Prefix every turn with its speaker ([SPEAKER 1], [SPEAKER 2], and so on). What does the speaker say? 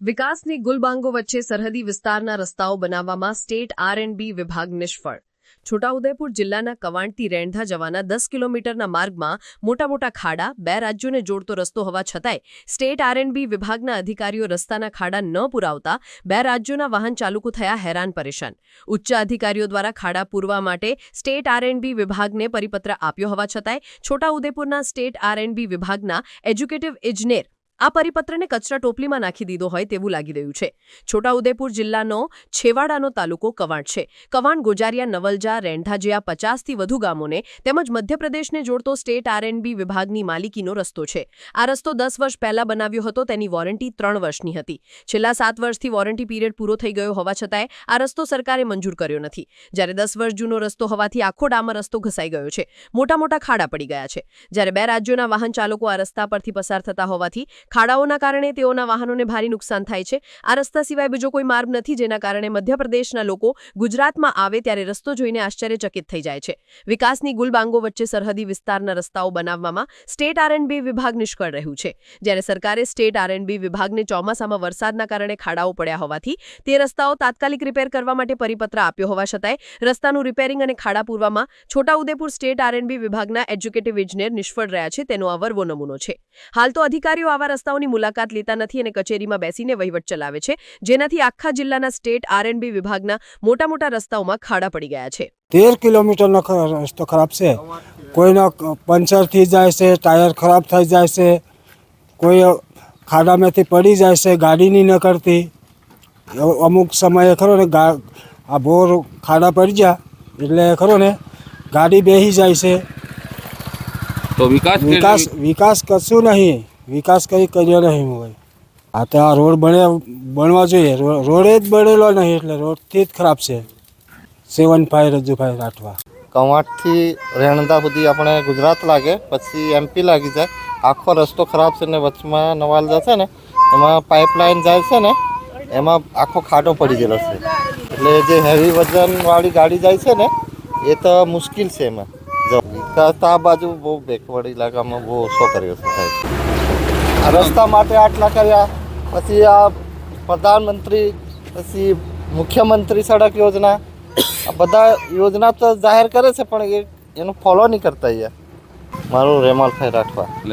[SPEAKER 1] વિકાસની ગુલબાંગો વચ્ચે સરહદી વિસ્તારના રસ્તાઓ બનાવવામાં સ્ટેટ આર&બી વિભાગ નિષ્ફળ। છોટાઉદેપુર જિલ્લાના કવાંટથી રેણધા જવાના 10 કિલોમીટરના માર્ગમાં મોટા ખાડા, બે રાજ્યોને જોડતો રસ્તો હોવા છતાંય સ્ટેટ આર&બી વિભાગના અધિકારીઓ રસ્તાના ખાડા ન પુરાવતા બે રાજ્યોના વાહન ચાલકો થયા હેરાન પરેશાન। ઉચ્ચ અધિકારીઓ દ્વારા ખાડા પૂરવા માટે સ્ટેટ આર&બી વિભાગને પરિપત્ર આપ્યો હોવા છતાંય છોટાઉદેપુરના સ્ટેટ આર&બી વિભાગના એજ્યુકેટિવ ઇજનેર આ પરિપત્રને કચરા ટોપલીમાં નાખી દીધો હોય તેવું લાગી રહ્યું છે। છોટાઉદેપુર જિલ્લાનો છેવાડાનો તાલુકો કવાંટ છે। કવાંટ, ગોજારિયા, નવલજા, રેણધા જેવા 50થી વધુ ગામોને તેમજ મધ્યપ્રદેશને જોડતો સ્ટેટ આર&બી વિભાગની માલિકીનો રસ્તો છે। આ રસ્તો 10 વર્ષ પહેલા બનાવ્યો હતો, તેની વોરંટી 3 વર્ષની હતી। છેલ્લા 7 વર્ષથી વોરંટી પીરિયડ પૂરો થઈ ગયો હોવા છતાંય આ રસ્તો સરકારે મંજૂર કર્યો નથી। જ્યારે 10 વર્ષ જૂનો રસ્તો હોવાથી આખો ડામર રસ્તો ઘસાઈ ગયો છે, મોટા ખાડા પડી ગયા છે। જ્યારે બે રાજ્યોના વાહન ચાલકો આ રસ્તા પરથી પસાર થતા હોવાથી ખાડાઓના કારણે તેઓના વાહનોને ભારે નુકસાન થાય છે। આ રસ્તા સિવાય બીજો કોઈ માર્ગ નથી, જેના કારણે મધ્યપ્રદેશના લોકો ગુજરાતમાં આવે ત્યારે રસ્તો જોઈને આશ્ચર્યચકિત થઈ જાય છે। વિકાસની ગુલબાંગો વચ્ચે સરહદી વિસ્તારના રસ્તાઓ બનાવવામાં સ્ટેટ આર&બી વિભાગ નિષ્ફળ રહ્યું છે। જ્યારે સરકારે સ્ટેટ આર&બી વિભાગને ચોમાસામાં વરસાદના કારણે ખાડાઓ પડ્યા હોવાથી તે રસ્તાઓ તાત્કાલિક રિપેર કરવા માટે પરિપત્ર આપ્યો હોવા છતાંય રસ્તાનું રિપેરિંગ અને ખાડા પૂરવામાં છોટાઉદેપુર સ્ટેટ આર&બી વિભાગના એજ્યુકેટિવ ઇજનેર નિષ્ફળ રહ્યા છે, તેનો અવરવો નમૂનો છે। હાલ તો અધિકારીઓ આવા રસ્તાઓની મુલાકાત લેતા નથી અને કચેરીમાં બેસીને વહીવટ ચલાવે છે, જેનાથી આખા જિલ્લાના સ્ટેટ આર&બી વિભાગના મોટા રસ્તાઓમાં ખાડા પડી ગયા છે।
[SPEAKER 2] 13 કિલોમીટરનો રસ્તો ખરાબ છે। કોઈનો પંચર થઈ જાય છે, ટાયર ખરાબ થઈ જાય છે, કોઈ ખાડામાંથી પડી જાય છે, ગાડી નહીં નીકળતી। અમુક સમયે ખરો ને આ બોર ખાડા પડી ગયા એટલે ખરો ને ગાડી બેસી જાય છે।
[SPEAKER 3] તો
[SPEAKER 2] વિકાસ કશું નહીં, વિકાસ કંઈ કર્યો નહીં હોય। આ તો આ રોડ બનવા જોઈએ, રોડે જ બનેલો નહીં એટલે રોડથી જ ખરાબ છે। 75 રજુભાઈ રાઠવા।
[SPEAKER 4] કવાંટથી રેણધા સુધી આપણે ગુજરાત લાગે, પછી એમપી લાગી જાય। આખો રસ્તો ખરાબ છે ને વચમાં નવાલજા છે ને એમાં પાઇપલાઇન જાય છે ને એમાં આખો ખાડો પડી ગયેલો છે, એટલે જે હેવી વજનવાળી ગાડી જાય છે ને એ તો મુશ્કેલ છે એમાં જવું। આ બાજુ બહુ બેકવર્ડ ઇલાકામાં બહુ ઓછો કર્યો છે। આ રસ્તા માટે આટલા કર્યા, પછી આ પ્રધાનમંત્રી, પછી મુખ્યમંત્રી સડક યોજના, આ બધા યોજના તો જાહેર કરે છે પણ એનું ફોલો નહીં કરતા। મારું રેમાલભાઈ રાઠવા।